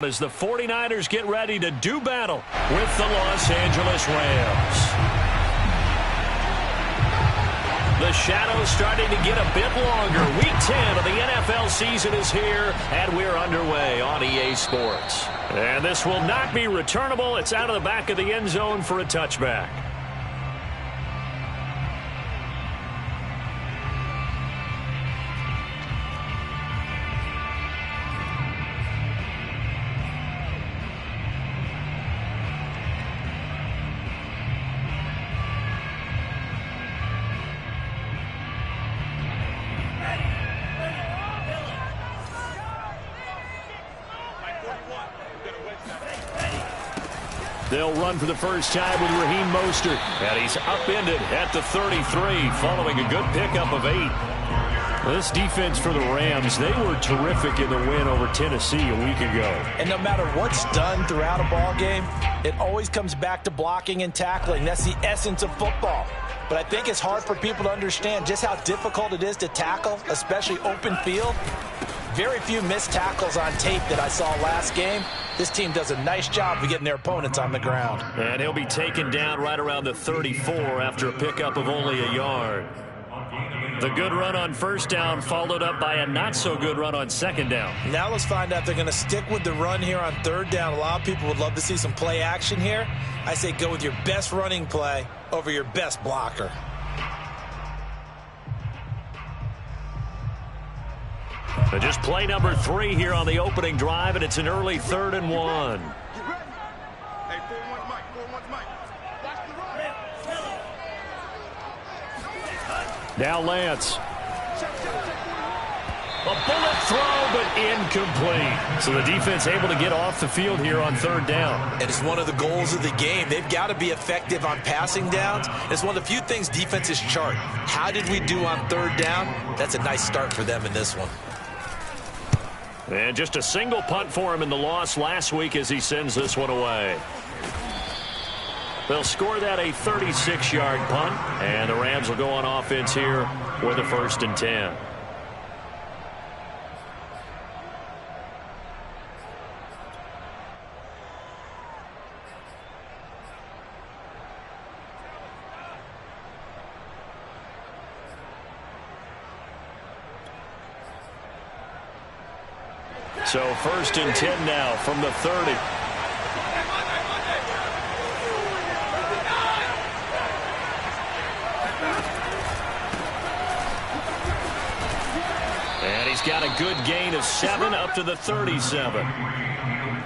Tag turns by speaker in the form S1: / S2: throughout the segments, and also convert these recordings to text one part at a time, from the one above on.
S1: As the 49ers get ready to do battle with the Los Angeles Rams. The shadow's starting to get a bit longer. Week 10 of the NFL season is here, and we're underway on EA Sports. And this will not be returnable. It's out of the back of the end zone for a touchback. They'll run for the first time with Raheem Mostert. And he's upended at the 33 following a good pickup of 8. This defense for the Rams, they were terrific in the win over Tennessee a week ago.
S2: And no matter what's done throughout a ball game, it always comes back to blocking and tackling. That's the essence of football. But I think it's hard for people to understand just how difficult it is to tackle, especially open field. Very few missed tackles on tape that I saw last game. This team does a nice job of getting their opponents on the ground.
S1: And he'll be taken down right around the 34 after a pickup of only a yard. The good run on first down followed up by a not-so-good run on second down.
S2: Now let's find out if they're going to stick with the run here on third down. A lot of people would love to see some play action here. I say go with your best running play over your best blocker.
S1: But just play number 3 here on the opening drive, and it's an early 3rd and 1. Now Lance. A bullet throw, but incomplete. So the defense able to get off the field here on 3rd down.
S2: And it's one of the goals of the game. They've got to be effective on passing downs. It's one of the few things defenses chart. How did we do on 3rd down? That's a nice start for them in this one.
S1: And just a single punt for him in the loss last week as he sends this one away. They'll score that a 36-yard punt, and the Rams will go on offense here with a 1st and 10. So 1st and 10 now from the 30. And he's got a good gain of 7 up to the 37.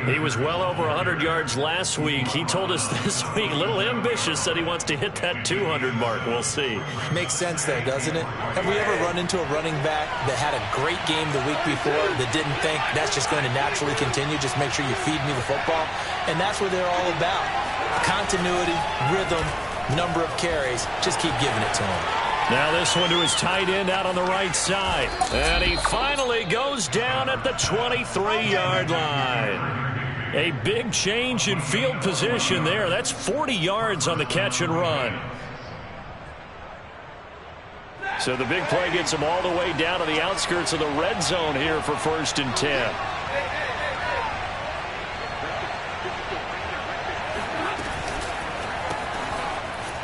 S1: He was well over 100 yards last week. He told us this week, a little ambitious, said he wants to hit that 200 mark. We'll see.
S2: Makes sense there, doesn't it? Have we ever run into a running back that had a great game the week before that didn't think that's just going to naturally continue? Just make sure you feed me the football. And that's what they're all about. Continuity, rhythm, number of carries. Just keep giving it to him.
S1: Now this one to his tight end out on the right side. And he finally goes down at the 23-yard line. A big change in field position there. That's 40 yards on the catch and run. So the big play gets him all the way down to the outskirts of the red zone here for 1st and 10.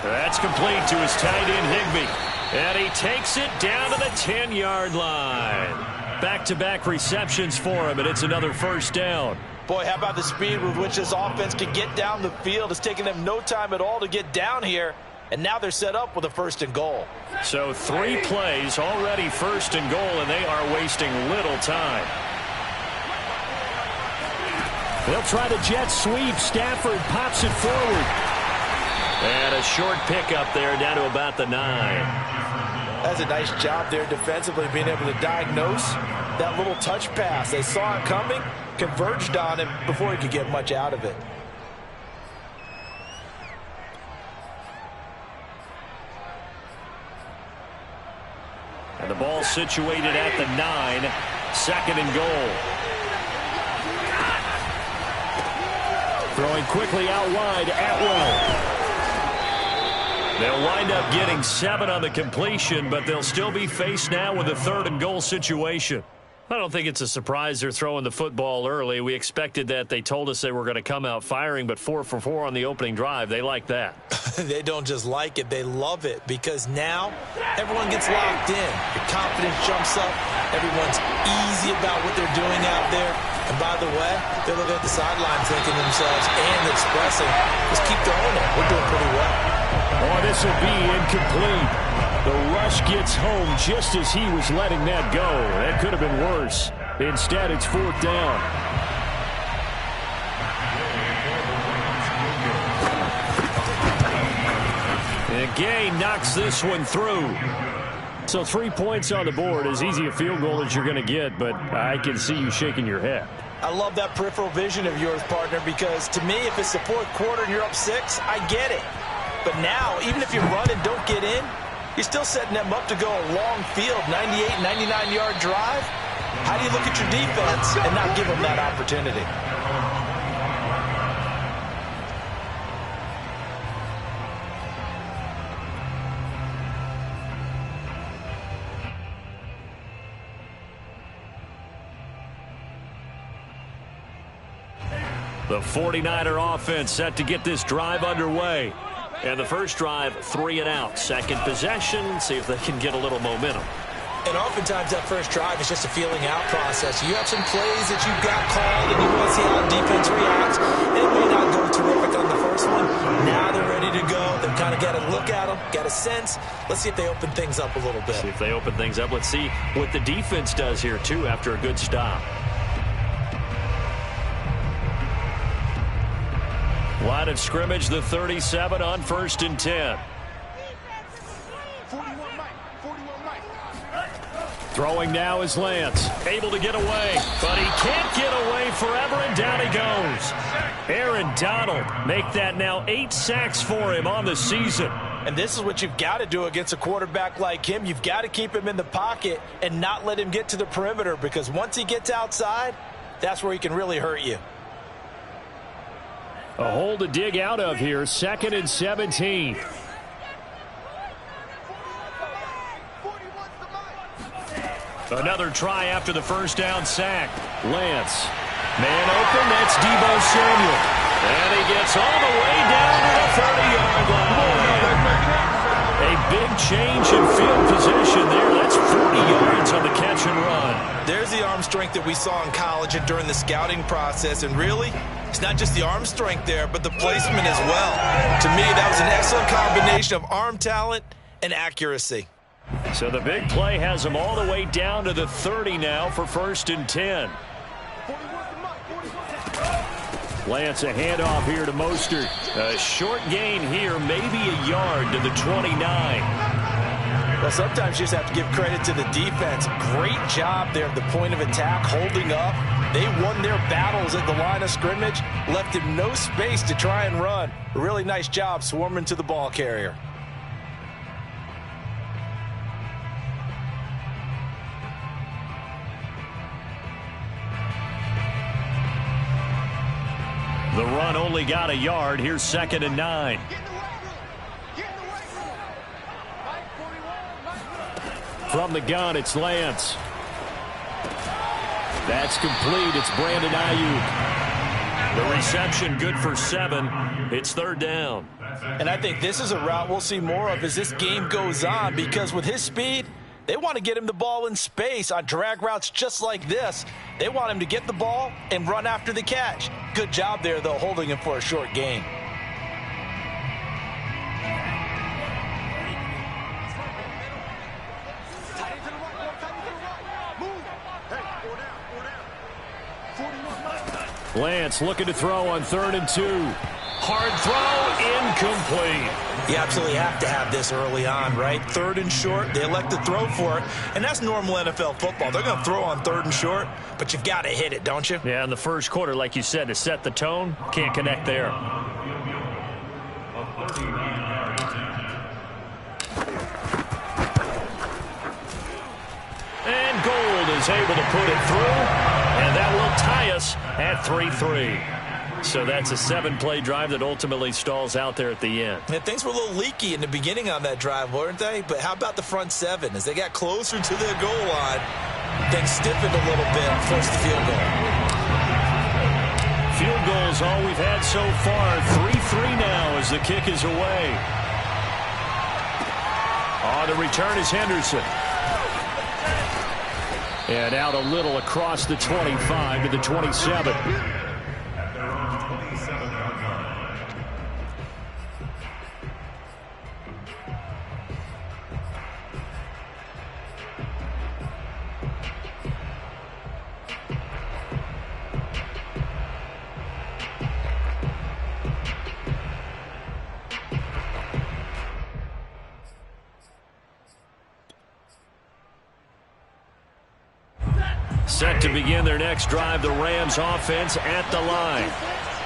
S1: That's complete to his tight end, Higbee. And he takes it down to the 10-yard line. Back-to-back receptions for him, and it's another 1st down.
S2: Boy, how about the speed with which this offense can get down the field? It's taken them no time at all to get down here, and now they're set up with a 1st and goal.
S1: So 3 plays, already 1st and goal, and they are wasting little time. They'll try the jet sweep. Stafford pops it forward. And a short pickup there down to about the 9.
S2: That's a nice job there defensively, being able to diagnose that little touch pass. They saw it coming, converged on him before he could get much out of it.
S1: And the ball situated at the 9, 2nd and goal. Throwing quickly out wide, Atwell. They'll wind up getting 7 on the completion, but they'll still be faced now with a 3rd and goal situation. I don't think it's a surprise they're throwing the football early. We expected that. They told us they were going to come out firing, but 4 for 4 on the opening drive. They like that.
S2: They don't just like it, they love it, because now everyone gets locked in. Your confidence jumps up. Everyone's easy about what they're doing out there. And by the way, they're looking at the sideline thinking to themselves and expressing, just keep throwing it. We're doing pretty well.
S3: Oh, this will be incomplete. The rush gets home just as he was letting that go. That could have been worse. Instead, it's 4th down.
S1: And Gay knocks this one through.
S3: So 3 points on the board, as easy a field goal as you're going to get, but I can see you shaking your head.
S2: I love that peripheral vision of yours, partner, because to me, if it's the 4th quarter and you're up 6, I get it. But now, even if you run and don't get in, you're still setting them up to go a long field, 98, 99-yard drive. How do you look at your defense and not give them that opportunity?
S1: The 49er offense set to get this drive underway. And the first drive, 3 and out. Second possession, see if they can get a little momentum.
S2: And oftentimes that first drive is just a feeling out process. You have some plays that you've got called and you want to see how the defense reacts. It may not go terrific on the first one. Now they're ready to go. They've kind of got to look at them, got a sense. Let's see if they open things up a little bit.
S1: See if they open things up. Let's see what the defense does here, too, after a good stop. Line of scrimmage, the 37 on 1st and 10.
S3: Throwing now is Lance.
S1: Able to get away, but he can't get away forever, and down he goes. Aaron Donald make that now 8 sacks for him on the season.
S2: And this is what you've got to do against a quarterback like him. You've got to keep him in the pocket and not let him get to the perimeter, because once he gets outside, that's where he can really hurt you.
S3: A hole to dig out of here. 2nd and 17.
S1: Another try after the first down sack. Lance. Man open, that's Deebo Samuel. And he gets all the way down to the 30-yard line. A big change in field position there. That's 40 yards on the catch and run.
S2: There's the arm strength that we saw in college and during the scouting process. And really, it's not just the arm strength there, but the placement as well. To me, that was an excellent combination of arm talent and accuracy.
S1: So the big play has him all the way down to the 30 now for 1st and 10.
S3: Lance, a handoff here to Mostert.
S1: A short gain here, maybe a yard to the 29.
S2: Well, sometimes you just have to give credit to the defense. Great job there at the point of attack, holding up. They won their battles at the line of scrimmage, left him no space to try and run. A really nice job swarming to the ball carrier.
S1: The run only got a yard. Here's 2nd and 9.
S3: From the gun, it's Lance. That's complete. It's Brandon Ayuk.
S1: The reception good for 7. It's 3rd down.
S2: And I think this is a route we'll see more of as this game goes on, because with his speed, they want to get him the ball in space on drag routes just like this. They want him to get the ball and run after the catch. Good job there, though, holding him for a short gain.
S3: Lance looking to throw on 3rd and 2.
S1: Hard throw, incomplete.
S2: You absolutely have to have this early on, right? 3rd and short, they elect to throw for it, and that's normal NFL football. They're going to throw on 3rd and short, but you've got to hit it, don't you?
S1: Yeah, in the first quarter, like you said, to set the tone, can't connect there. And Gold is able to put it through, and that will tie us at 3-3. So that's a 7-play drive that ultimately stalls out there at the end.
S2: And things were a little leaky in the beginning on that drive, weren't they? But how about the front 7? As they got closer to their goal line, things stiffened a little bit and forced the field goal.
S1: Field goal is all we've had so far. 3-3 now as the kick is away. On the return is Henderson. And out a little across the 25 to the 27. Set to begin their next drive, the Rams offense at the line.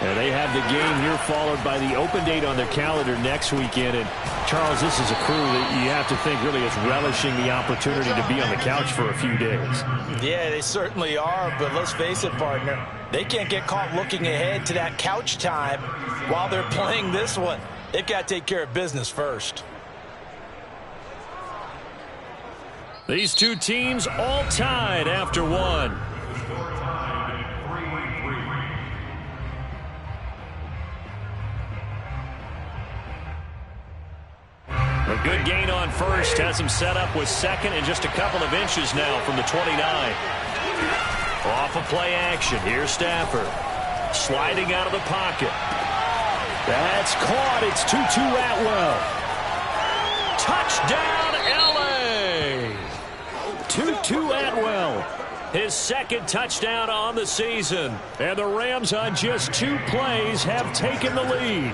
S1: And they have the game here followed by the open date on their calendar next weekend. And, Charles, this is a crew that you have to think really is relishing the opportunity to be on the couch for a few days.
S2: Yeah, they certainly are, but let's face it, partner. They can't get caught looking ahead to that couch time while they're playing this one. They've got to take care of business first.
S1: These two teams all tied after one. A good gain on first has him set up with second and just a couple of inches now from the 29. Off of play action. Here's Stafford. Sliding out of the pocket.
S3: That's caught. It's Tutu Atwell.
S1: Touchdown, L.A. Tutu Atwell, his second touchdown on the season.
S3: And the Rams on just 2 plays have taken the lead.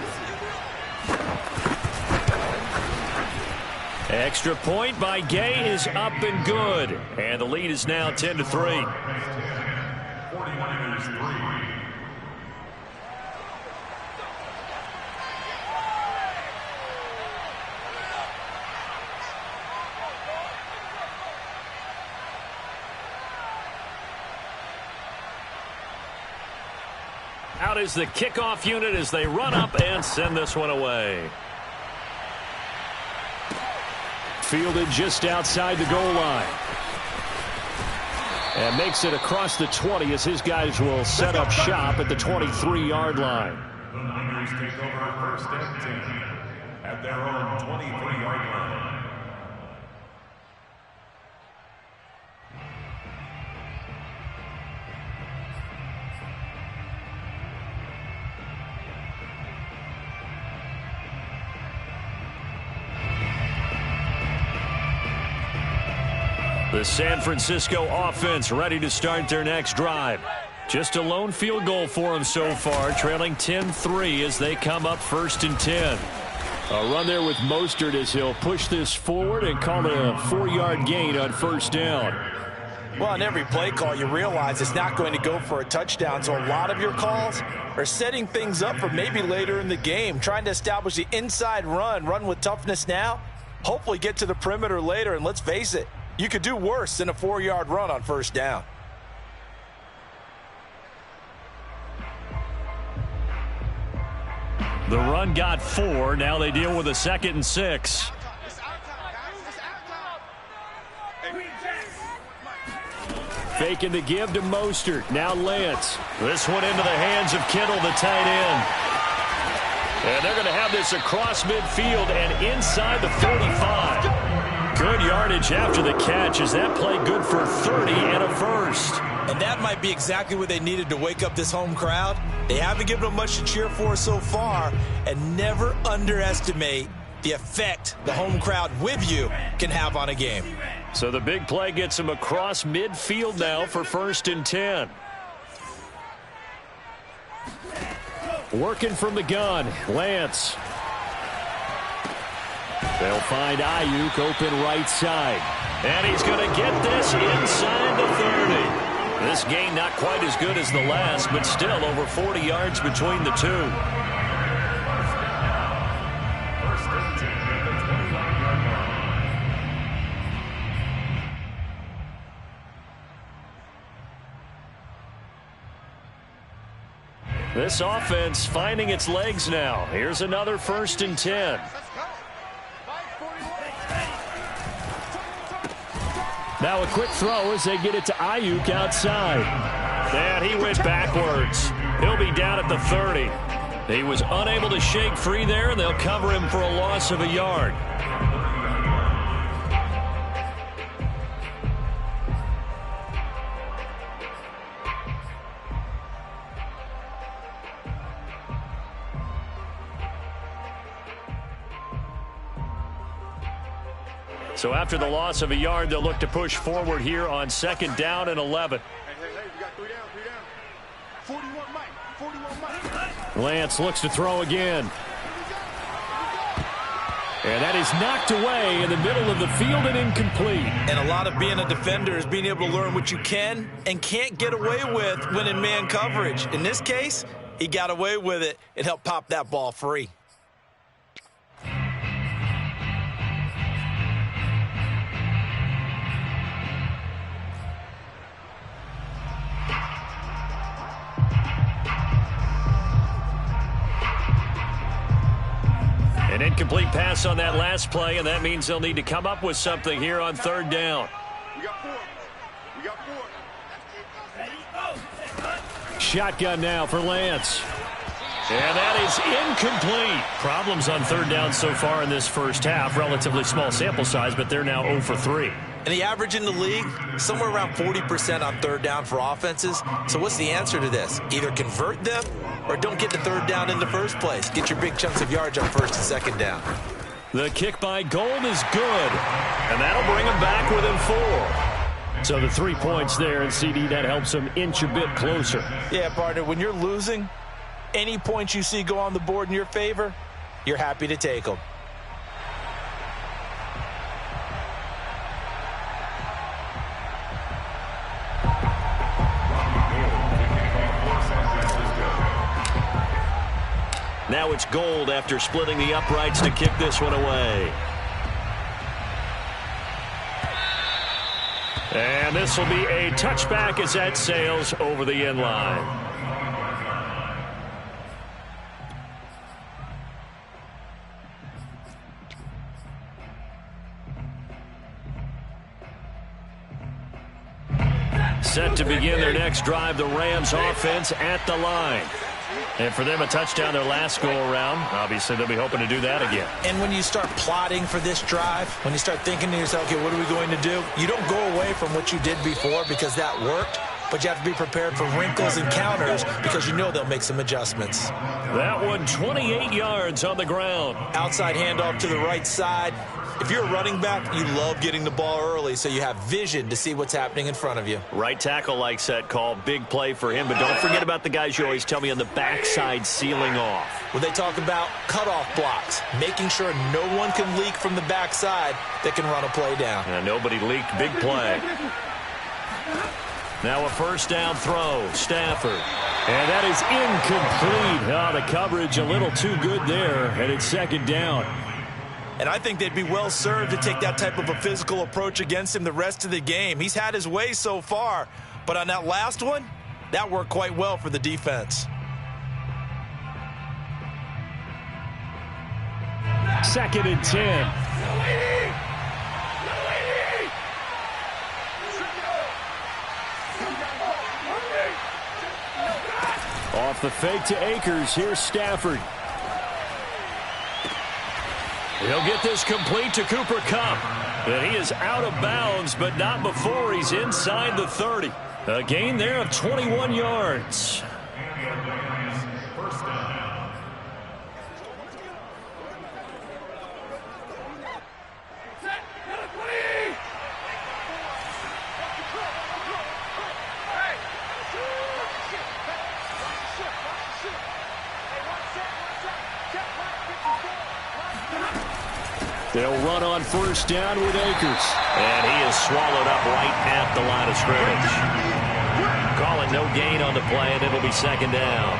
S1: Extra point by Gay is up and good. And the lead is now 10-3. Out is the kickoff unit as they run up and send this one away.
S3: Fielded just outside the goal line. And makes it across the 20 as his guys will set up shop at the 23-yard line.
S4: The Niners take over first and 10 at their own 23-yard line.
S1: The San Francisco offense ready to start their next drive. Just a lone field goal for them so far, trailing 10-3 as they come up first and 10.
S3: A run there with Mostert as he'll push this forward and call it a 4-yard gain on first down.
S2: Well, on every play call, you realize it's not going to go for a touchdown, so a lot of your calls are setting things up for maybe later in the game, trying to establish the inside run with toughness now, hopefully get to the perimeter later, and let's face it, you could do worse than a 4-yard run on first down.
S1: The run got 4. Now they deal with a 2nd and 6.
S3: Faking the give to Mostert. Now Lance.
S1: This one into the hands of Kittle, the tight end. And they're going to have this across midfield and inside the 45. Good yardage after the catch. Is that play good for 30 and a first?
S2: And that might be exactly what they needed to wake up this home crowd. They haven't given them much to cheer for so far, and never underestimate the effect the home crowd with you can have on a game.
S1: So the big play gets him across midfield now for first and 10.
S3: Working from the gun, Lance.
S1: They'll find Ayuk open right side. And he's going to get this inside the 30. This gain not quite as good as the last, but still over 40 yards between the two. This offense finding its legs now. Here's another first and 10.
S3: Now a quick throw as they get it to Ayuk outside.
S1: And he went backwards. He'll be down at the 30. He was unable to shake free there, and they'll cover him for a loss of a yard. So after the loss of a yard, they'll look to push forward here on 2nd down and 11.
S5: Hey, we got 3 down. 41 Mike.
S3: Lance looks to throw again. And that is knocked away in the middle of the field and incomplete.
S2: And a lot of being a defender is being able to learn what you can and can't get away with when in man coverage. In this case, he got away with it and helped pop that ball free.
S1: An incomplete pass on that last play, and that means they'll need to come up with something here on 3rd down.
S5: We got 4.
S3: Shotgun now for Lance.
S1: And that is incomplete. Problems on 3rd down so far in this first half. Relatively small sample size, but they're now 0 for 3.
S2: And the average in the league, somewhere around 40% on 3rd down for offenses. So what's the answer to this? Either convert them or don't get the 3rd down in the first place. Get your big chunks of yards on 1st and 2nd down.
S1: The kick by Gold is good. And that'll bring them back within 4.
S3: So the 3 points there, and CD, that helps them inch a bit closer.
S2: Yeah, partner, when you're losing, any points you see go on the board in your favor, you're happy to take them.
S1: Now it's Gold after splitting the uprights to kick this one away. And this will be a touchback as that sails over the end line. Set to begin their next drive, the Rams offense at the line. And for them, a touchdown their last go-around. Obviously, they'll be hoping to do that again.
S2: And when you start plotting for this drive, when you start thinking to yourself, okay, what are we going to do? You don't go away from what you did before because that worked, but you have to be prepared for wrinkles and counters because you know they'll make some adjustments.
S1: That one, 28 yards on the ground.
S2: Outside handoff to the right side. If you're a running back, you love getting the ball early so you have vision to see what's happening in front of you.
S1: Right tackle likes that call. Big play for him. But don't forget about the guys you always tell me on the backside sealing off.
S2: When they talk about cutoff blocks, making sure no one can leak from the backside that can run a play down.
S1: And nobody leaked. Big play. Now a 1st down throw. Stafford.
S3: And that is incomplete. Oh, the coverage a little too good there, and it's 2nd down.
S2: And I think they'd be well served to take that type of a physical approach against him the rest of the game. He's had his way so far, but on that last one, that worked quite well for the defense.
S3: 2nd and 10. Off the fake to Akers. Here's Stafford.
S1: He'll get this complete to Cooper Kupp. And he is out of bounds, but not before he's inside the 30. A gain there of 21 yards.
S3: They'll run on 1st down with Akers.
S1: And he is swallowed up right at the line of scrimmage. Calling no gain on the play, and it'll be 2nd down.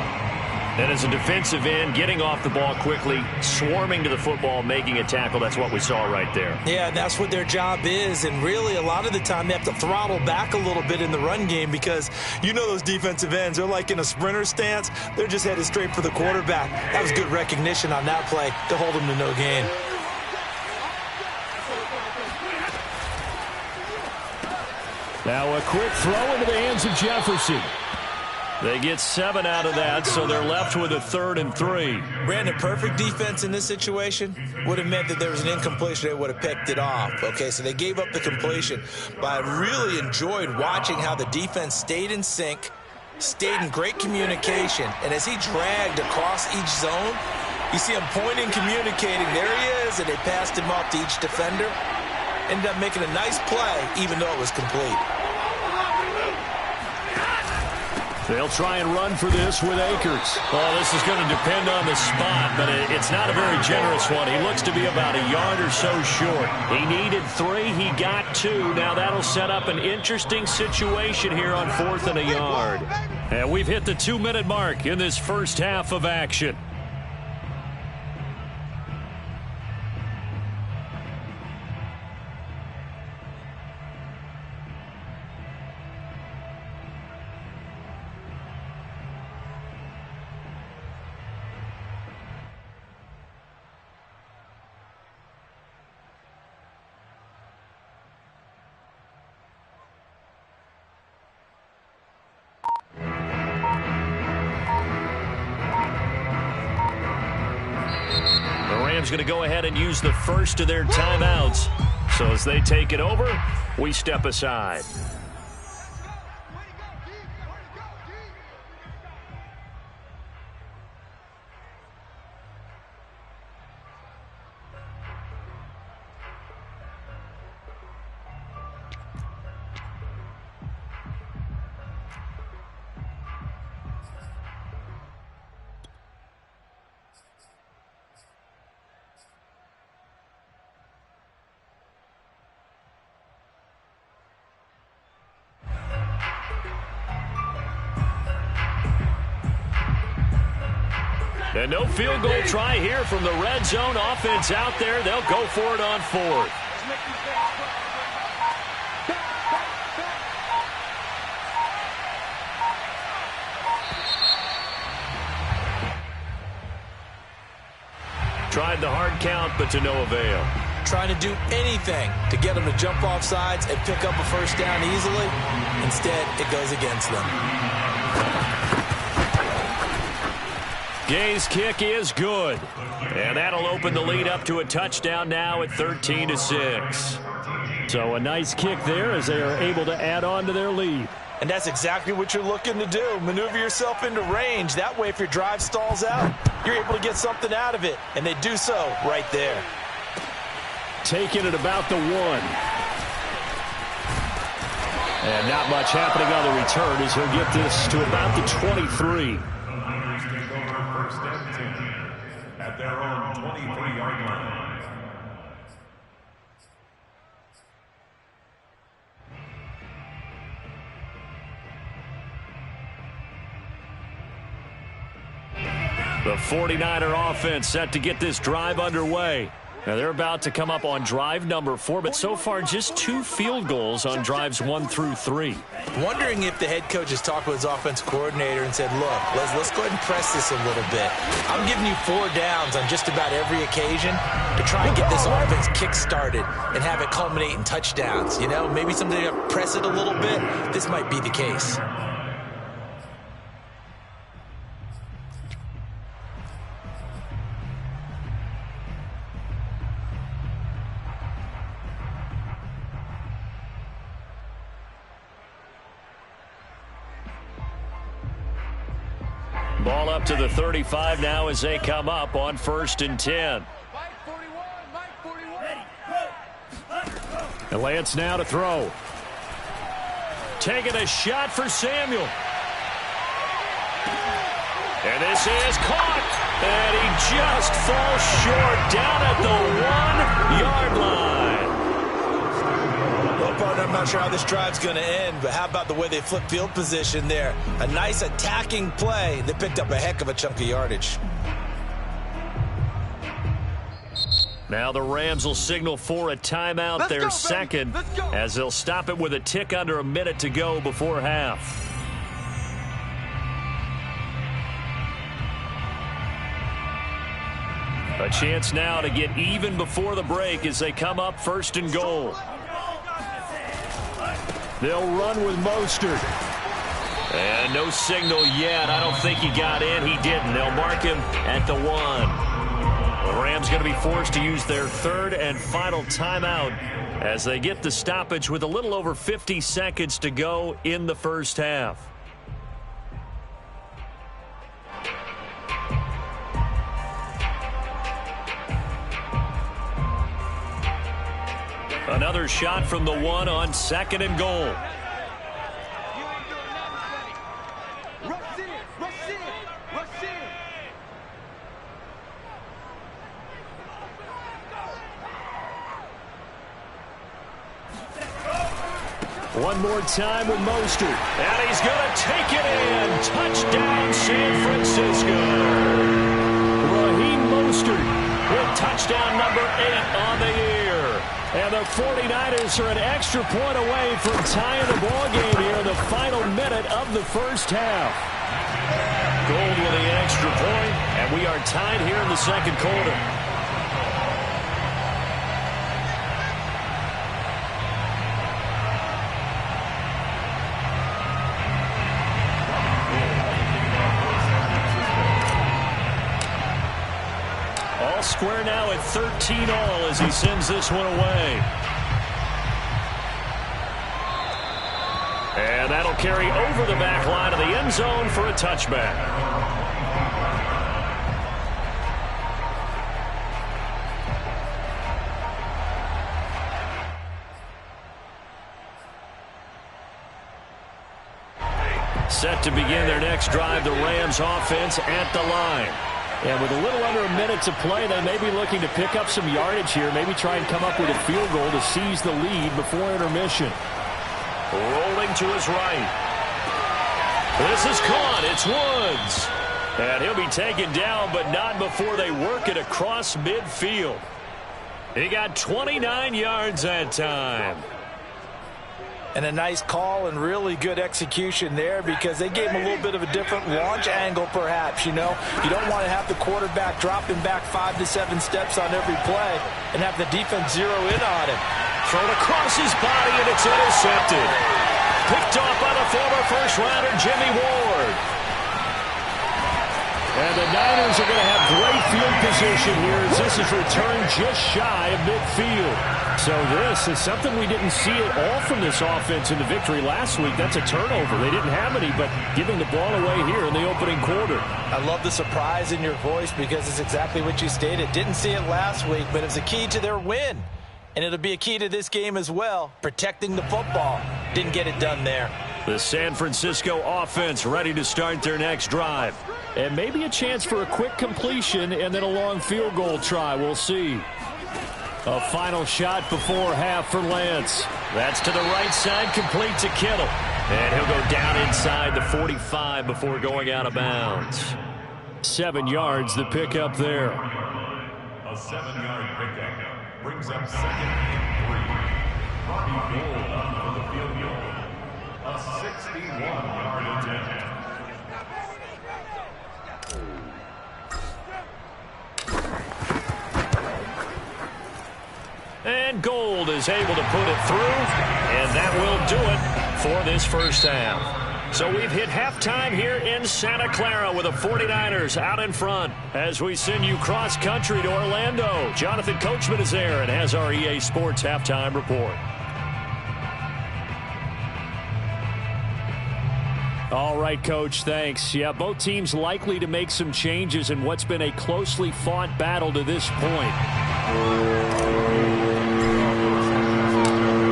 S1: And as a defensive end, getting off the ball quickly, swarming to the football, making a tackle, that's what we saw right there.
S2: Yeah, that's what their job is. And really, a lot of the time, they have to throttle back a little bit in the run game because you know those defensive ends, they're like in a sprinter stance. They're just headed straight for the quarterback. That was good recognition on that play to hold them to no gain.
S3: Now a quick throw into the hands of Jefferson.
S1: They get 7 out of that, so they're left with a 3rd and 3.
S2: Brandon, perfect defense in this situation would have meant that there was an incompletion. They would have picked it off. Okay, so they gave up the completion. But I really enjoyed watching how the defense stayed in sync, stayed in great communication. And as he dragged across each zone, you see him pointing, communicating. There he is, and they passed him off to each defender. Ended up making a nice play, even though it was complete.
S3: They'll try and run for this with Akers.
S1: Well, this is going to depend on the spot, but it's not a very generous one. He looks to be about a yard or so short. He needed 3. He got 2. Now that'll set up an interesting situation here on 4th and a yard. And we've hit the 2-minute mark in this first half of action. Going to go ahead and use the first of their timeouts. So as they take it over, we step aside. And no field goal try here from the red zone. Offense out there. They'll go for it on 4th. Tried the hard count, but to no avail.
S2: Trying to do anything to get them to jump off sides and pick up a first down easily. Instead, it goes against them.
S1: Gay's kick is good. And that'll open the lead up to a touchdown now at 13-6.
S3: So a nice kick there as they are able to add on to their lead.
S2: And that's exactly what you're looking to do. Maneuver yourself into range. That way, if your drive stalls out, you're able to get something out of it. And they do so right there.
S3: Taking it about the 1. And not much happening on the return as he'll get this to about the 23.
S4: First and 10 at their own 23-yard line.
S1: The 49er offense set to get this drive underway. Now they're about to come up on drive number 4, but so far just 2 field goals on drives 1 through 3.
S2: Wondering if the head coach has talked with his offensive coordinator and said, look, let's go ahead and press this a little bit. I'm giving you 4 downs on just about every occasion to try and get this offense kick-started and have it culminate in touchdowns. You know, maybe something to press it a little bit. This might be the case.
S1: Ball up to the 35 now as they come up on 1st and 10.
S3: And Lance now to throw.
S1: Taking a shot for Samuel. And this is caught. And he just falls short down at the 1-yard line.
S2: Well, partner, I'm not sure how this drive's going to end, but how about the way they flip field position there? A nice attacking play. They picked up a heck of a chunk of yardage.
S1: Now the Rams will signal for a timeout, their second, as they'll stop it with a tick under a minute to go before half. A chance now to get even before the break as they come up 1st and goal.
S3: They'll run with Mostert.
S1: And no signal yet. I don't think he got in. He didn't. They'll mark him at the 1. The Rams going to be forced to use their third and final timeout as they get the stoppage with a little over 50 seconds to go in the first half. Another shot from the 1 on 2nd and goal.
S5: Rush in, rush in, rush in.
S3: One more time with Mostert.
S1: And he's going to take it in. Touchdown, San Francisco.
S3: Raheem Mostert
S1: With touchdown number 8 on the year.
S3: And the 49ers are an extra point away from tying the ball game here in the final minute of the first half.
S1: Gold with the extra point, and we are tied here in the second quarter. All square now at 13-all as he sends this one away. And that'll carry over the back line of the end zone for a touchback. Set to begin their next drive, the Rams offense at the line.
S3: And with a little under a minute to play, they may be looking to pick up some yardage here, maybe try and come up with a field goal to seize the lead before intermission.
S1: Rolling to his right. This is caught. It's Woods. And he'll be taken down, but not before they work it across midfield. He got 29 yards that time.
S2: And a nice call and really good execution there because they gave him a little bit of a different launch angle perhaps, you know. You don't want to have the quarterback dropping back 5 to 7 steps on every play and have the defense zero in on him.
S1: Thrown across his body, and it's intercepted. Picked off by the former first-rounder Jimmy Ward.
S3: And the Niners are going to have great field position here as this is returned just shy of midfield. So this is something we didn't see at all from this offense in the victory last week. That's a turnover. They didn't have any, but giving the ball away here in the opening quarter.
S2: I love the surprise in your voice because it's exactly what you stated. Didn't see it last week, but it was a key to their win. And it'll be a key to this game as well, protecting the football. Didn't get it done there.
S1: The San Francisco offense ready to start their next drive.
S3: And maybe a chance for a quick completion and then a long field goal try. We'll see. A final shot before half for Lance.
S1: That's to the right side, complete to Kittle. And he'll go down inside the 45 before going out of bounds.
S3: 7 yards, the pickup there.
S4: A 7-yard pickup brings up 2nd and 3. Robbie Gould up for the field goal. A 61-yard attempt.
S1: And Gould is able to put it through, and that will do it for this first half. So we've hit halftime here in Santa Clara with the 49ers out in front as we send you cross-country to Orlando. Jonathan Coachman is there and has our EA Sports halftime report.
S3: All right, Coach, thanks. Yeah, both teams likely to make some changes in what's been a closely fought battle to this point.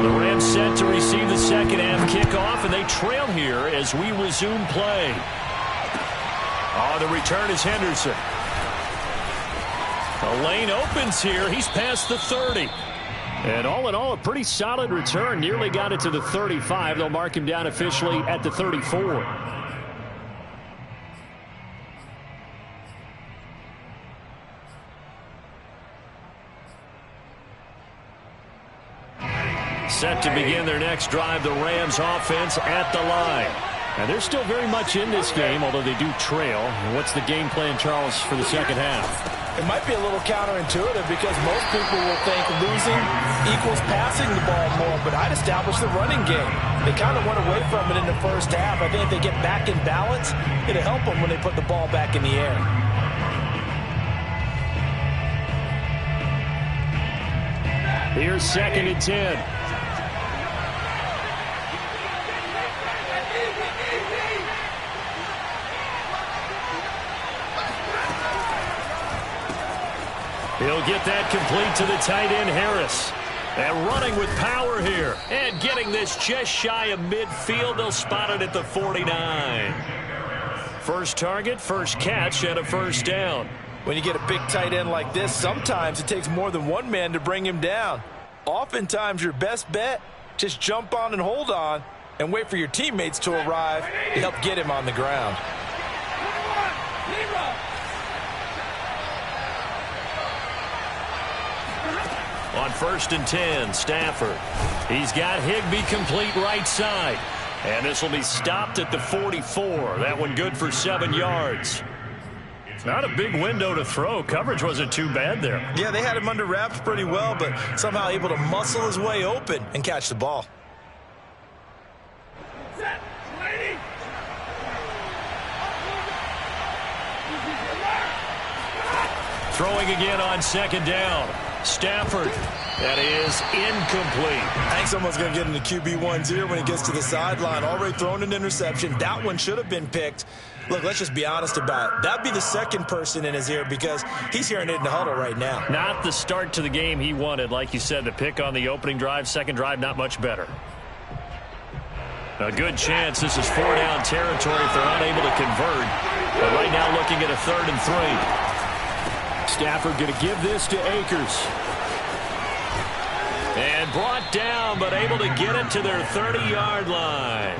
S1: The Rams set to receive the second half kickoff, and they trail here as we resume play. Oh, the return is Henderson. The lane opens here. He's past the 30.
S3: And all in all, a pretty solid return. Nearly got it to the 35. They'll mark him down officially at the 34.
S1: Set to begin their next drive, the Rams offense at the line.
S3: And they're still very much in this game, although they do trail. And what's the game plan, Charles, for the second half?
S2: It might be a little counterintuitive because most people will think losing equals passing the ball more, but I'd establish the running game. They kind of went away from it in the first half. I think if they get back in balance, it'll help them when they put the ball back in the air.
S3: Here's 2nd and 10. He'll get that complete to the tight end, Harris. And running with power here. And getting this just shy of midfield. They'll spot it at the 49. First target, first catch, and a first down.
S2: When you get a big tight end like this, sometimes it takes more than one man to bring him down. Oftentimes, your best bet, just jump on and hold on and wait for your teammates to arrive to help get him on the ground.
S3: On 1st and 10, Stafford. He's got Higbee complete right side. And this will be stopped at the 44. That one good for 7 yards. Not a big window to throw. Coverage wasn't too bad there.
S2: Yeah, they had him under wraps pretty well, but somehow able to muscle his way open and catch the ball.
S3: Throwing again on 2nd down. Stafford. That is incomplete.
S2: I think someone's going to get in the QB1's ear when he gets to the sideline. Already thrown an interception. That one should have been picked. Look, let's just be honest about it. That'd be the second person in his ear because he's hearing it in the huddle right now.
S3: Not the start to the game he wanted. Like you said, the pick on the opening drive, second drive, not much better. A good chance this is 4-down territory if they're unable to convert. But right now looking at a 3rd and 3. Stafford going to give this to Akers. And brought down, but able to get it to their 30-yard line.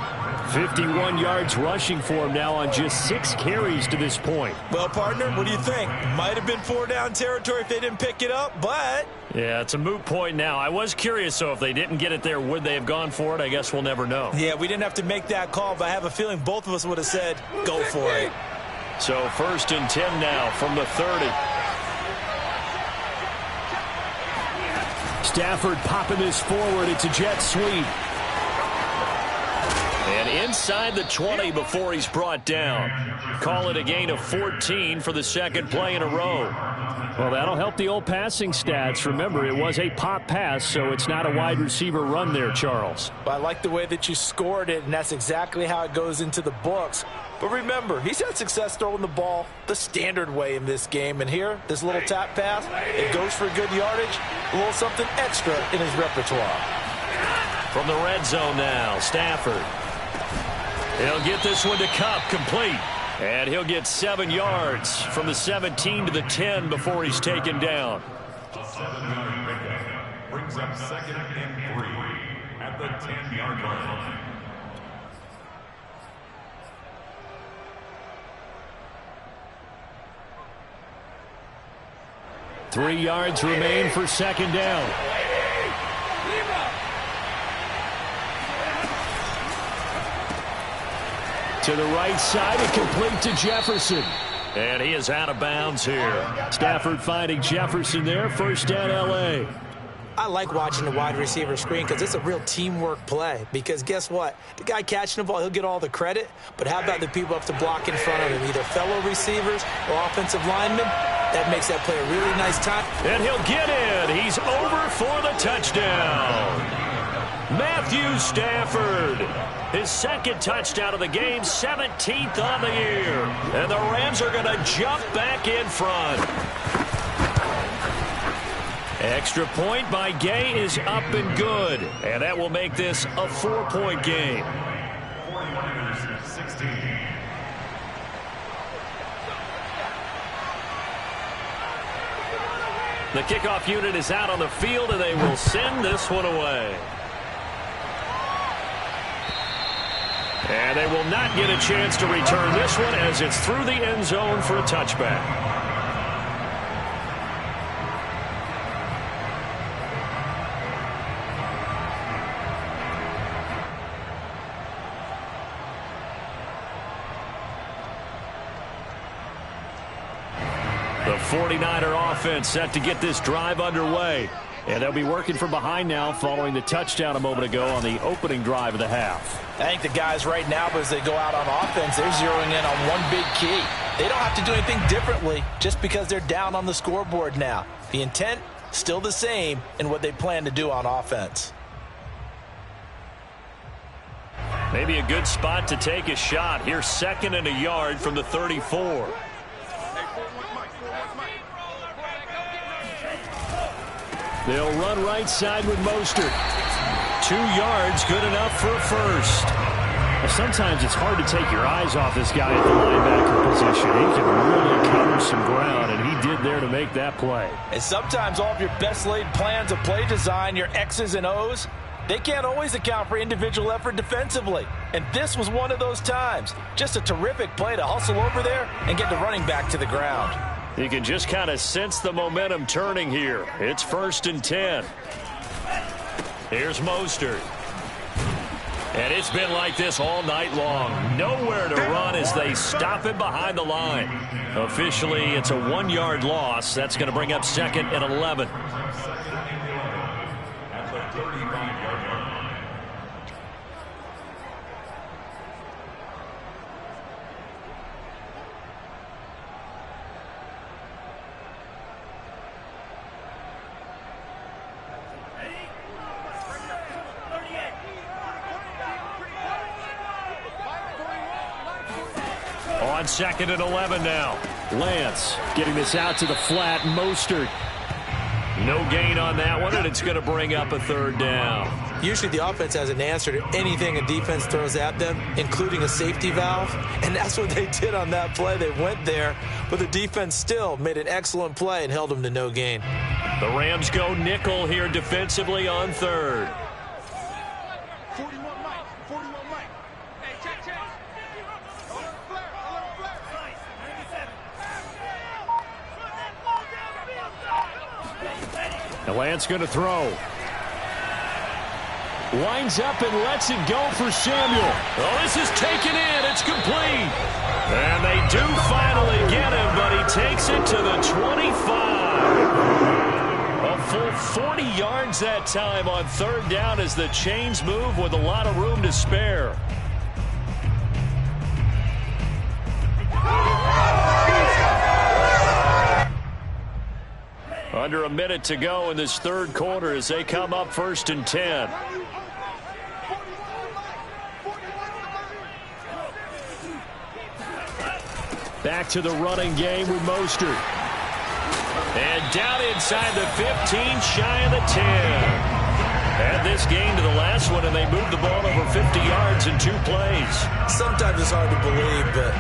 S3: 51 yards rushing for him now on just 6 carries to this point.
S2: Well, partner, what do you think? Might have been 4-down territory if they didn't pick it up, but...
S3: Yeah, it's a moot point now. I was curious, so if they didn't get it there, would they have gone for it? I guess we'll never know.
S2: Yeah, we didn't have to make that call, but I have a feeling both of us would have said, go for it.
S3: So 1st and 10 now from the 30. Stafford popping this forward. It's a jet sweep. And inside the 20 before he's brought down. Call it a gain of 14 for the second play in a row. Well, that'll help the old passing stats. Remember, it was a pop pass, so it's not a wide receiver run there, Charles.
S2: I like the way that you scored it, and that's exactly how it goes into the books. But remember, he's had success throwing the ball the standard way in this game. And here, this little tap pass, it goes for good yardage, a little something extra in his repertoire.
S3: From the red zone now, Stafford. He'll get this one to Cup, complete. And he'll get 7 yards from the 17 to the 10 before he's taken down.
S4: A 7-yard pickup brings up 2nd and 3 at the 10-yard line.
S3: Three yards remain for 2nd down. To the right side and complete to Jefferson. And he is out of bounds here. Stafford finding Jefferson there. 1st down, L.A.
S2: I like watching the wide receiver screen because it's a real teamwork play. Because guess what? The guy catching the ball, he'll get all the credit. But how about the people up to block in front of him? Either fellow receivers or offensive linemen. That makes that play a really nice time.
S3: And he'll get in. He's over for the touchdown. Matthew Stafford. His 2nd touchdown of the game, 17th on the year. And the Rams are going to jump back in front. Extra point by Gay is up and good. And that will make this a 4-point game.
S4: 49ers 16.
S3: The kickoff unit is out on the field, and they will send this one away. And they will not get a chance to return this one as it's through the end zone for a touchback. The 49er offense set to get this drive underway. And they'll be working from behind now following the touchdown a moment ago on the opening drive of the half.
S2: I think the guys right now, as they go out on offense, they're zeroing in on one big key. They don't have to do anything differently just because they're down on the scoreboard now. The intent, still the same in what they plan to do on offense.
S1: Maybe a good spot to take a shot. Here's 2nd and a yard from the 34.
S3: They'll run right side with Mostert. 2 yards, good enough for a first. Well, sometimes it's hard to take your eyes off this guy at the linebacker position. He can really cover some ground, and he did there to make that play.
S2: And sometimes all of your best laid plans of play design, your X's and O's, they can't always account for individual effort defensively. And this was one of those times. Just a terrific play to hustle over there and get the running back to the ground.
S1: You can just kind of sense the momentum turning here. It's 1st and 10. Here's Mostert. And it's been like this all night long. Nowhere to run as they stop him behind the line. Officially, it's a 1-yard loss. That's going to bring up 2nd and 11.
S4: At the 35-yard line.
S1: On 2nd and 11 now.
S3: Lance getting this out to the flat. Mostert.
S1: No gain on that one, and it's going to bring up a 3rd down.
S2: Usually the offense has an answer to anything a defense throws at them, including a safety valve. And that's what they did on that play. They went there, but the defense still made an excellent play and held them to no gain.
S1: The Rams go nickel here defensively on 3rd.
S5: 41 Mike. 41 Mike. Hey, check.
S3: Now Lance going to throw. Winds up and lets it go for Samuel.
S1: Oh, this is taken in. It's complete. And they do finally get him, but he takes it to the 25. A full 40 yards that time on 3rd down as the chains move with a lot of room to spare. Under a minute to go in this 3rd quarter as they come up 1st and 10.
S3: Back to the running game with Mostert.
S1: And down inside the 15, shy of the 10. Add this game to the last one, and they moved the ball over 50 yards in 2 plays.
S2: Sometimes it's hard to believe, but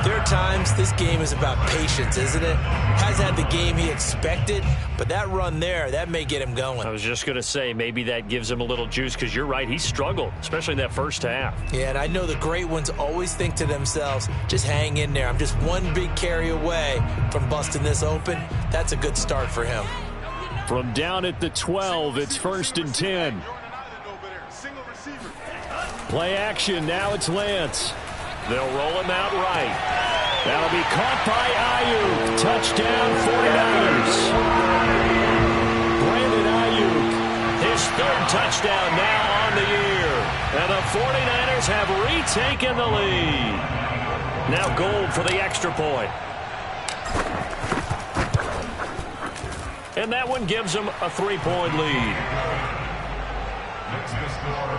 S2: there are times this game is about patience, isn't it? Has had the game he expected, but that run there, that may get him going.
S1: I was just going to say, maybe that gives him a little juice, because you're right, he struggled, especially in that first half.
S2: Yeah, and I know the great ones always think to themselves, just hang in there. I'm just one big carry away from busting this open. That's a good start for him.
S3: From down at the 12, it's 1st and 10. Play action, now it's Lance.
S1: They'll roll him out right.
S3: That'll be caught by Ayuk. Touchdown 49ers. Brandon Ayuk.
S1: His 3rd touchdown now on the year. And the 49ers have retaken the lead. Now Gold for the extra point. And that one gives them a 3-point lead.
S4: Next to score,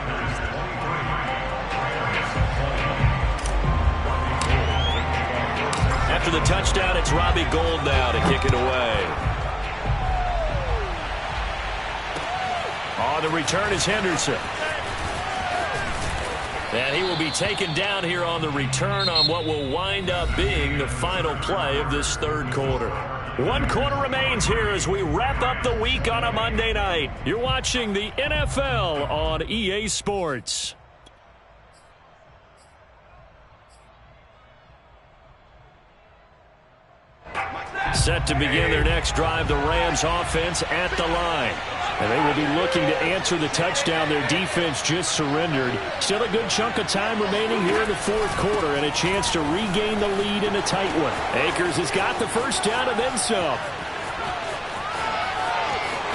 S4: Niners 23.
S1: After the touchdown, it's Robbie Gould now to kick it away. On the return is Henderson. And he will be taken down here on the return on what will wind up being the final play of this 3rd quarter. 1 quarter remains here as we wrap up the week on a Monday night. You're watching the NFL on EA Sports. set to begin their next drive. The Rams offense at the line.
S3: And they will be looking to answer the touchdown their defense just surrendered. Still a good chunk of time remaining here in the fourth quarter and a chance to regain the lead in a tight one. Akers has got the first down and then some.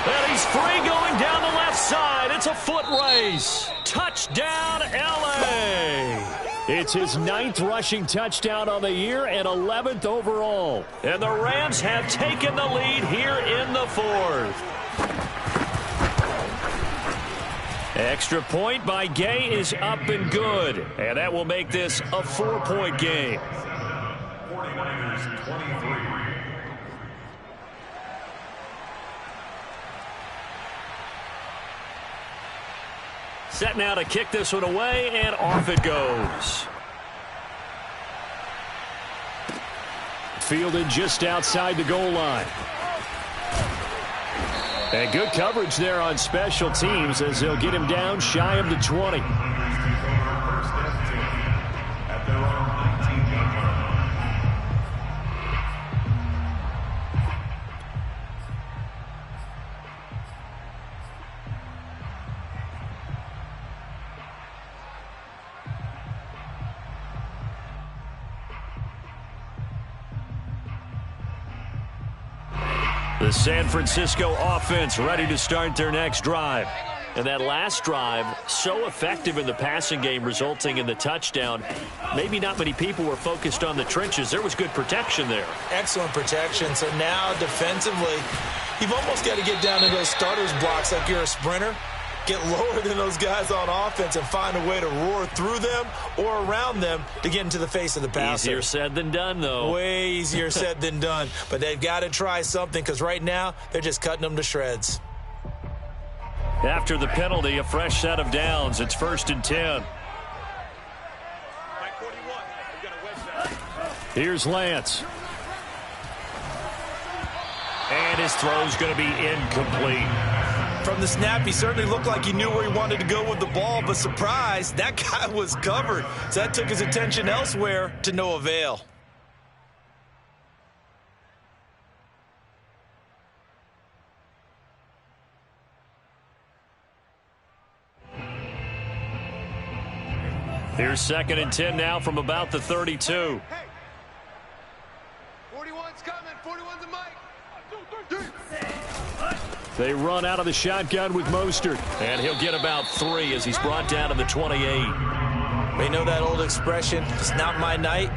S1: And he's free going down the left side. It's a foot race. Touchdown, L.A.
S3: It's his 9th rushing touchdown on the year and 11th overall.
S1: And the Rams have taken the lead here in the fourth. Extra point by Gay is up and good. And that will make this a 4-point game.
S4: 49ers 23.
S1: Set now to kick this one away, and off it goes.
S3: Fielded just outside the goal line. And good coverage there on special teams as they'll get him down shy of the 20.
S4: At their own 19-yard line.
S1: The San Francisco offense ready to start their next drive. And that last drive, so effective in the passing game, resulting in the touchdown. Maybe not many people were focused on the trenches. There was good protection there.
S2: Excellent protection. So now defensively, you've almost got to get down to those starters blocks like you're a sprinter. Get lower than those guys on offense and find a way to roar through them or around them to get into the face of the passer.
S1: Easier said than done, though.
S2: Way easier said than done. But they've got to try something because right now they're just cutting them to shreds.
S1: After the penalty, a fresh set of downs. It's 1st and 10.
S3: Here's Lance.
S1: And his throw's going to be incomplete.
S2: From the snap, he certainly looked like he knew where he wanted to go with the ball, but surprise, that guy was covered. So that took his attention elsewhere to no avail.
S1: Here's 2nd and 10 now from about the 32.
S5: Hey, 41's coming. 41's a mic. 1, 2, 3.
S3: They run out of the shotgun with Mostert.
S1: And he'll get about 3 as he's brought down to the 28.
S2: We know that old expression, it's not my night.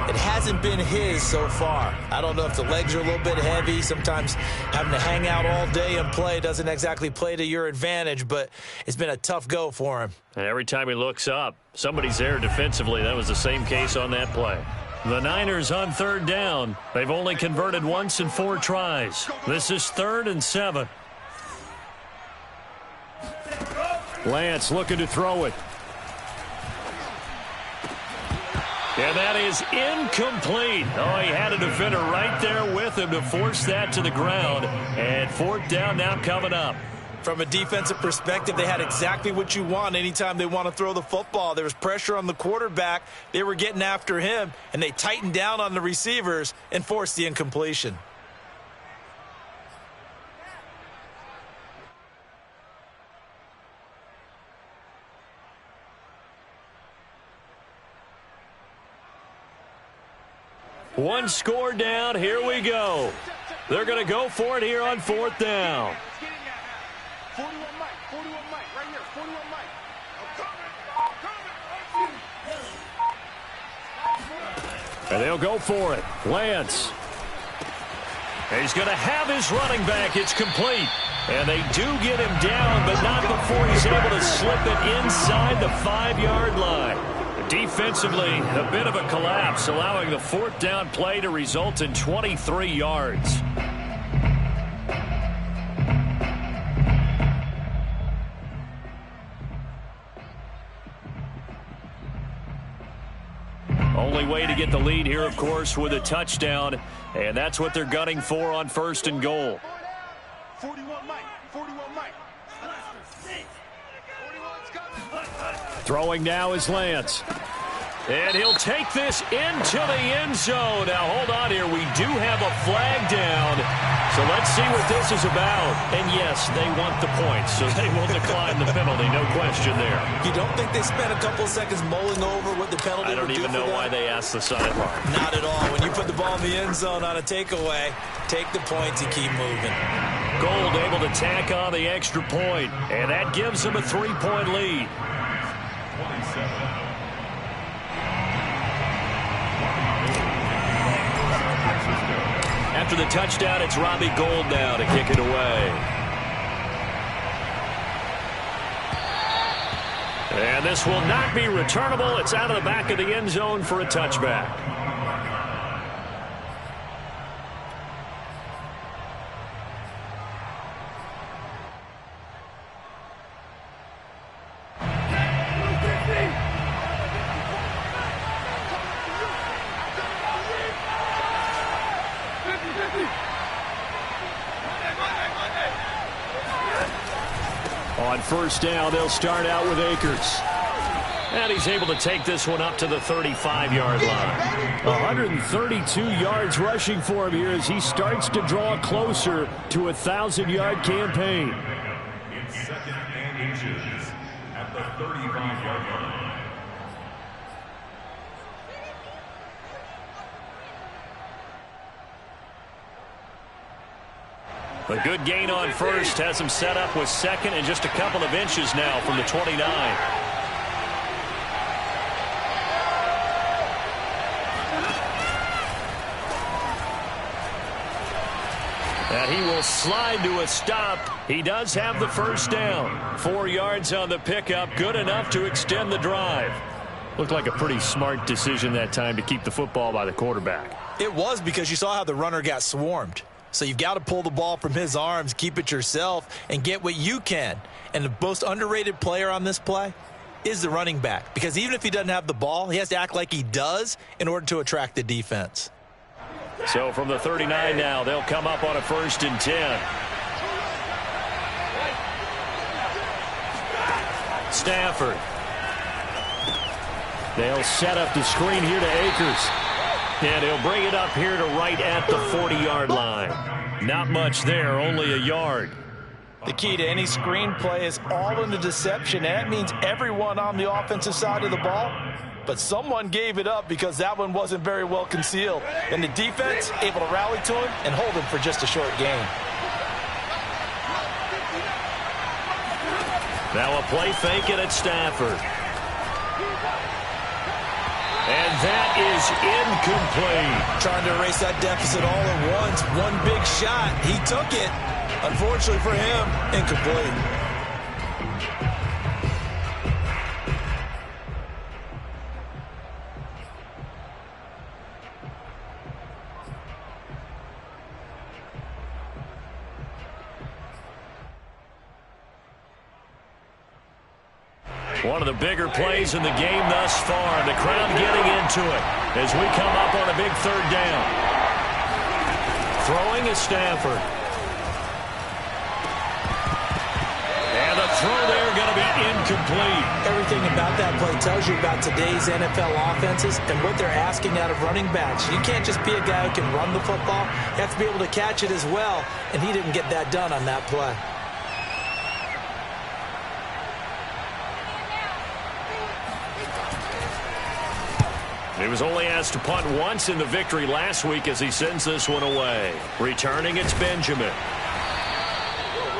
S2: It hasn't been his so far. I don't know if the legs are a little bit heavy. Sometimes having to hang out all day and play doesn't exactly play to your advantage, but it's been a tough go for him.
S1: And every time he looks up, somebody's there defensively. That was the same case on that play. The Niners on 3rd down. They've only converted once in 4 tries. This is 3rd and 7.
S3: Lance looking to throw it.
S1: And that is incomplete. Oh, he had a defender right there with him to force that to the ground. And 4th down now coming up.
S2: From a defensive perspective, they had exactly what you want anytime they want to throw the football. There was pressure on the quarterback. They were getting after him, and they tightened down on the receivers and forced the incompletion.
S1: One score down. Here we go. They're going to go for it here on 4th down.
S5: 41 Mike, 41 Mike, right here, 41 Mike. I'm coming.
S3: And they'll go for it. Lance.
S1: He's going to have his running back. It's complete. And they do get him down, but not before he's able to slip it inside the 5-yard line. Defensively, a bit of a collapse, allowing the 4th down play to result in 23 yards. Only way to get the lead here, of course, with a touchdown, and that's what they're gunning for on 1st and goal.
S5: 41 Mike, 41 Mike. 41's coming.
S3: Throwing now is Lance.
S1: And he'll take this into the end zone. Now, hold on here. We do have a flag down. So let's see what this is about. And, yes, they want the points, so they will decline the penalty. No question there.
S2: You don't think they spent a couple of seconds mulling over what the penalty
S1: I don't
S2: would do
S1: even
S2: for
S1: know
S2: them?
S1: why they asked the sideline.
S2: Not at all. When you put the ball in the end zone on a takeaway, take the points and keep moving.
S1: Gold able to tack on the extra point, and that gives them a 3-point lead.
S4: 27.
S1: After the touchdown, it's Robbie Gould now to kick it away. And this will not be returnable. It's out of the back of the end zone for a touchback. On first down, they'll start out with Akers. And he's able to take this one up to the 35-yard line.
S3: 132 yards rushing for him here as he starts to draw closer to a 1,000-yard campaign.
S4: In second and inches at the 35-yard line.
S1: A good gain on first has him set up with second and just a couple of inches now from the 29. And he will slide to a stop. He does have the first down. 4 yards on the pickup, good enough to extend the drive. Looked like a pretty smart decision that time to keep the football by the quarterback.
S2: It was, because you saw how the runner got swarmed. So you've got to pull the ball from his arms, keep it yourself, and get what you can. And the most underrated player on this play is the running back. Because even if he doesn't have the ball, he has to act like he does in order to attract the defense.
S1: So from the 39 now, they'll come up on a 1st and 10. Stafford. They'll set up the screen here to Akers. And he'll bring it up here to right at the 40-yard line. Not much there, only a yard.
S2: The key to any screen play is all in the deception. And that means everyone on the offensive side of the ball. But someone gave it up because that one wasn't very well concealed. And the defense able to rally to him and hold him for just a short gain.
S1: Now a play fake it at Stafford. And that is incomplete.
S2: Trying to erase that deficit all at once. One big shot. He took it. Unfortunately for him, incomplete.
S1: One of the bigger plays in the game thus far. The crowd getting into it as we come up on a big 3rd down. Throwing is Stafford. And the throw there going to be incomplete.
S2: Everything about that play tells you about today's NFL offenses and what they're asking out of running backs. You can't just be a guy who can run the football. You have to be able to catch it as well, and he didn't get that done on that play.
S1: He was only asked to punt once in the victory last week as he sends this one away. Returning, it's Benjamin.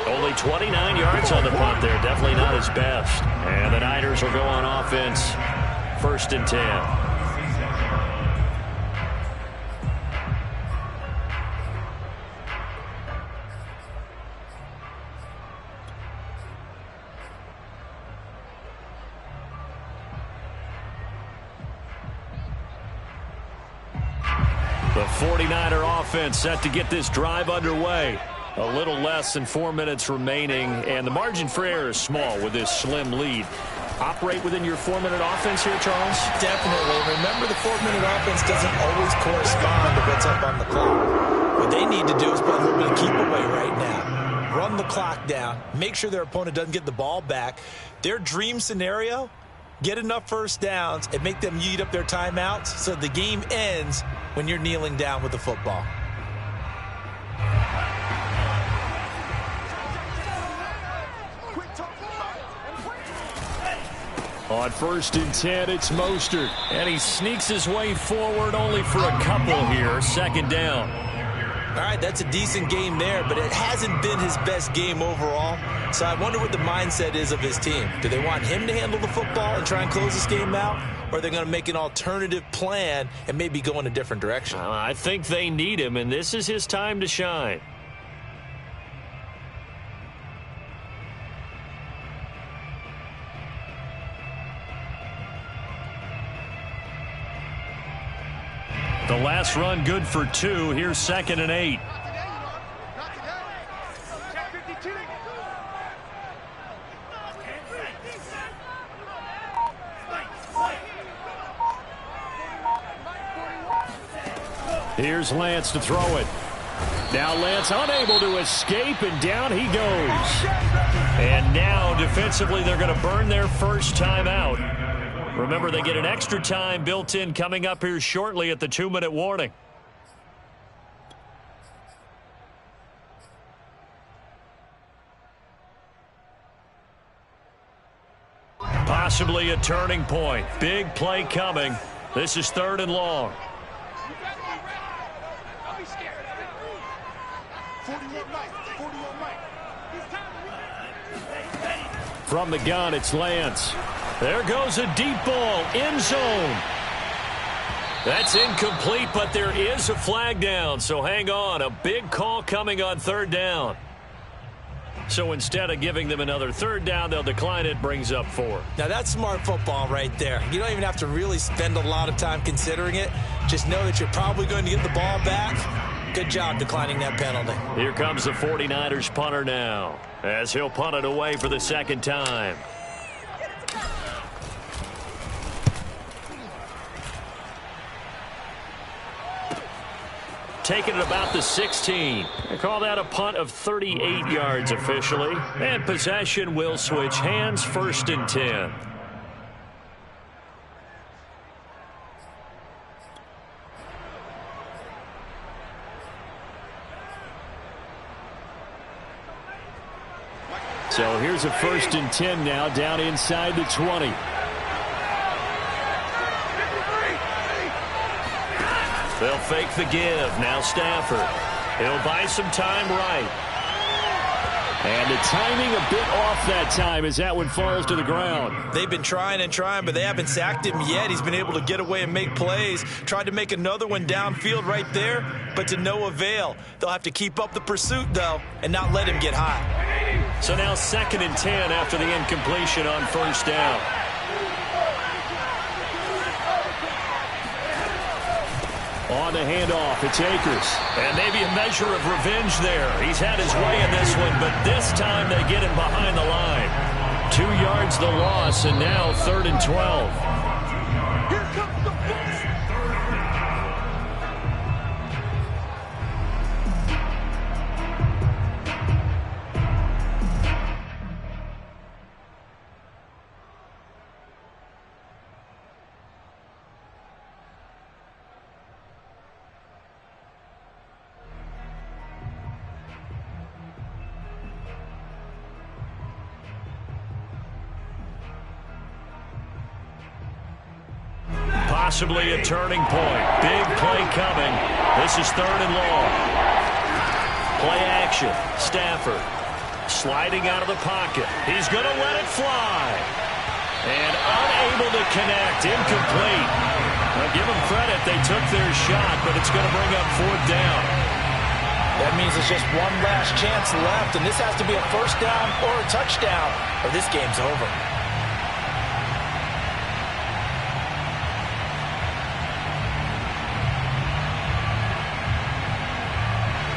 S1: Only 29 yards on the punt there. Definitely not his best. And the Niners will go on offense. 1st and 10. The 49er offense set to get this drive underway. A little less than 4 minutes remaining, and the margin for error is small with this slim lead. Operate within your 4-minute offense here, Charles?
S2: Definitely. Remember, the 4-minute offense doesn't always correspond to what's up on the clock. What they need to do is play a little bit of keep away right now. Run the clock down. Make sure their opponent doesn't get the ball back. Their dream scenario get enough first downs, and make them eat up their timeouts so the game ends when you're kneeling down with the football.
S3: On 1st and 10, it's Mostert.
S1: And he sneaks his way forward only for a couple here. 2nd down.
S2: All right, that's a decent game there, but it hasn't been his best game overall. So I wonder what the mindset is of his team. Do they want him to handle the football and try and close this game out? Or are they going to make an alternative plan and maybe go in a different direction?
S1: I think they need him, and this is his time to shine. The last run good for 2. Here's 2nd and 8.
S3: Here's Lance to throw it. Now Lance unable to escape, and down he goes.
S1: And now defensively they're going to burn their first time out. Remember, they get an extra time built in coming up here shortly at the 2-minute warning. Possibly a turning point. Big play coming. This is 3rd and long.
S5: 41 Mike. 41 Mike.
S3: From the gun, it's Lance.
S1: There goes a deep ball, end zone. That's incomplete, but there is a flag down, so hang on. A big call coming on 3rd down. So instead of giving them another 3rd down, they'll decline it, brings up 4.
S2: Now, that's smart football right there. You don't even have to really spend a lot of time considering it. Just know that you're probably going to get the ball back. Good job declining that penalty.
S1: Here comes the 49ers punter now, as he'll punt it away for the 2nd time. Taking it about the 16. They call that a punt of 38 yards officially. And possession will switch hands, 1st and 10.
S3: So here's a 1st and 10 now, down inside the 20.
S1: They'll fake the give. Now Stafford. He'll buy some time right.
S3: And the timing a bit off that time as that one falls to the ground.
S2: They've been trying and trying, but they haven't sacked him yet. He's been able to get away and make plays. Tried to make another one downfield right there, but to no avail. They'll have to keep up the pursuit, though, and not let him get high.
S1: So now 2nd and 10 after the incompletion on 1st down.
S3: On the handoff, it's Akers.
S1: And maybe a measure of revenge there. He's had his way in this one, but this time they get him behind the line. 2 yards the loss, and now 3rd and 12.
S5: Here comes the blitz.
S1: Possibly a turning point. Big play coming. This is 3rd and long. Play action. Stafford sliding out of the pocket. He's going to let it fly. And unable to connect. Incomplete. Now give them credit. They took their shot, but it's going to bring up 4th down.
S2: That means it's just one last chance left, and this has to be a 1st down or a touchdown, or this game's over.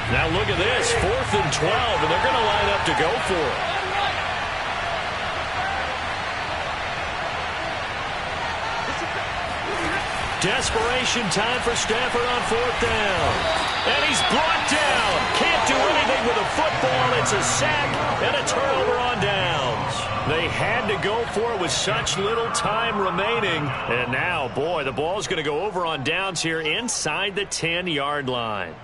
S1: Now look at this, 4th and 12, and they're going to line up to go for it. Desperation time for Stafford on 4th down. And he's brought down. Can't do anything with a football. It's a sack and a turnover on downs. They had to go for it with such little time remaining. And now, boy, the ball's going to go over on downs here inside the 10-yard line.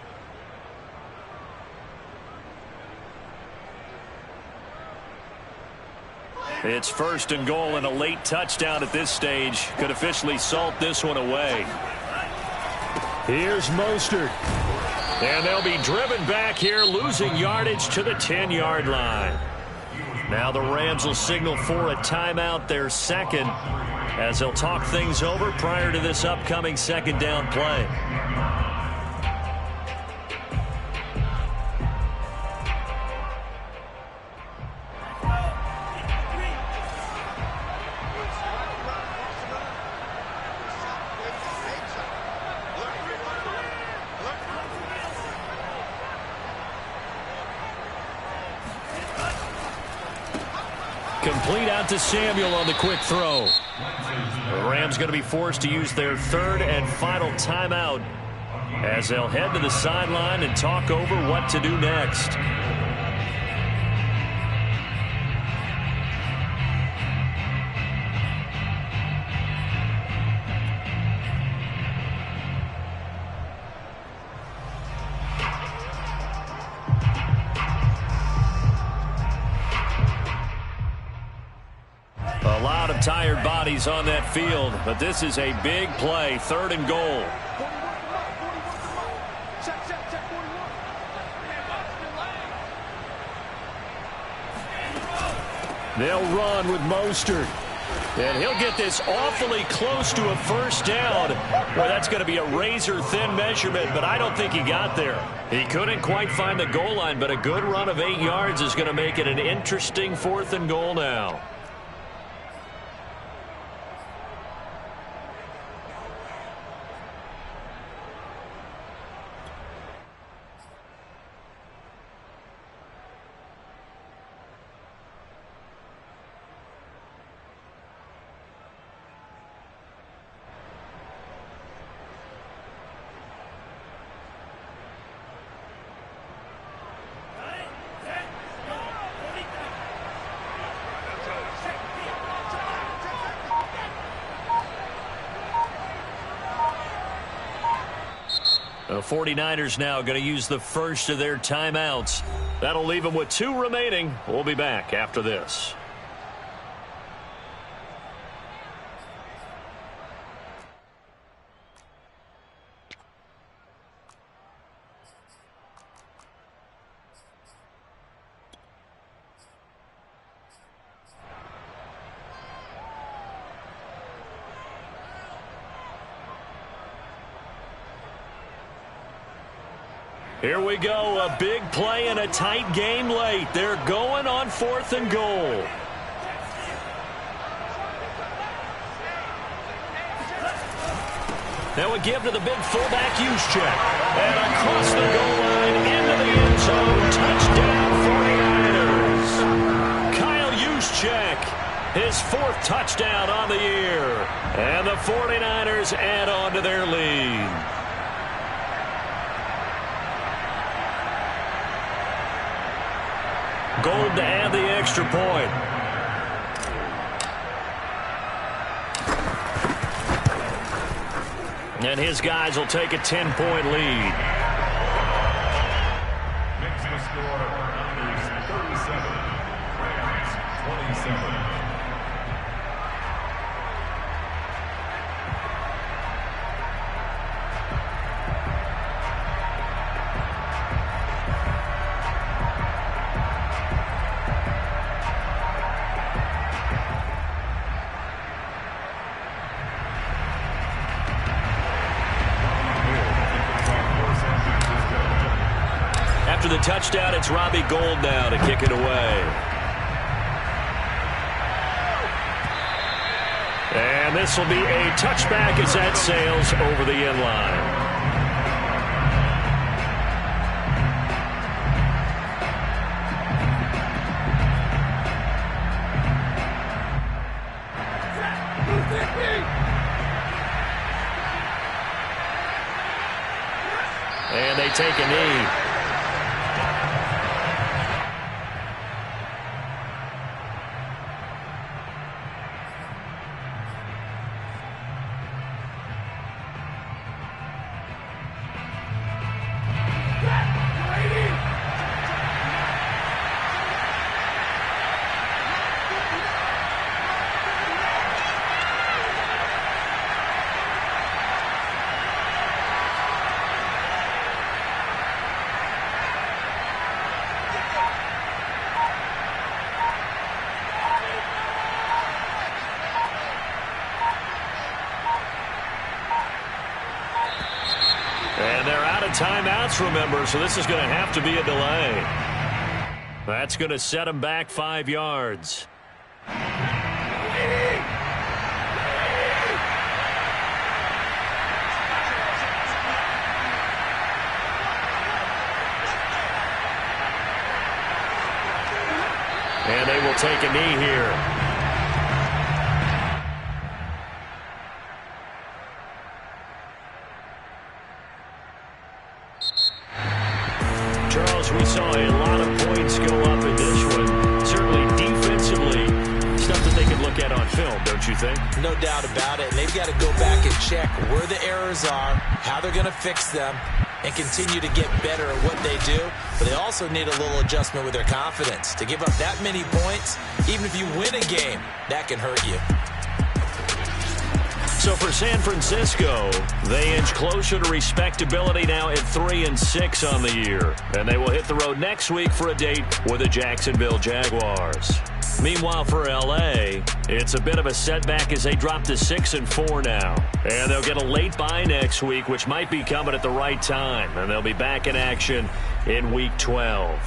S1: It's 1st and goal, and a late touchdown at this stage could officially salt this one away.
S3: Here's Mostert.
S1: And they'll be driven back here, losing yardage to the 10-yard line. Now the Rams will signal for a timeout, their second, as they'll talk things over prior to this upcoming second down play. Complete out to Samuel on the quick throw. The Rams going to be forced to use their 3rd and final timeout as they'll head to the sideline and talk over what to do next. Tired bodies on that field, but this is a big play, 3rd and goal.
S3: They'll run with Mostert.
S1: And he'll get this awfully close to a first down. Well, that's going to be a razor-thin measurement, but I don't think he got there. He couldn't quite find the goal line, but a good run of 8 yards is going to make it an interesting 4th and goal now. The 49ers now going to use the first of their timeouts. That'll leave them with 2 remaining. We'll be back after this. Here we go, a big play and a tight game late. They're going on 4th and goal. Now a give to the big fullback Juszczyk. And across the goal line into the end zone. Touchdown 49ers. Kyle Juszczyk, his 4th touchdown on the year. And the 49ers add on to their lead. Gold to add the extra point. And his guys will take a 10-point lead.
S4: Makes the score Niners 37, Rams 27.
S1: After the touchdown, it's Robbie Gould now to kick it away. And this will be a touchback as that sails over the end line. And they take a knee. timeouts, remember, so this is going to have to be a delay. That's going to set him back 5 yards. And they will take a knee here. Charles, we saw a lot of points go up in this one. Certainly defensively, stuff that they can look at on film, don't you think?
S2: No doubt about it. And they've got to go back and check where the errors are, how they're going to fix them, and continue to get better at what they do. But they also need a little adjustment with their confidence. To give up that many points, even if you win a game, that can hurt you.
S1: So for San Francisco, they inch closer to respectability now at 3-6 on the year. And they will hit the road next week for a date with the Jacksonville Jaguars. Meanwhile, for L.A., it's a bit of a setback as they drop to 6-4 now. And they'll get a late bye next week, which might be coming at the right time. And they'll be back in action in Week 12.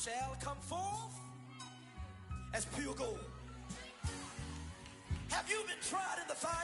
S6: Shall come forth as pure gold. Have you been tried in the fire?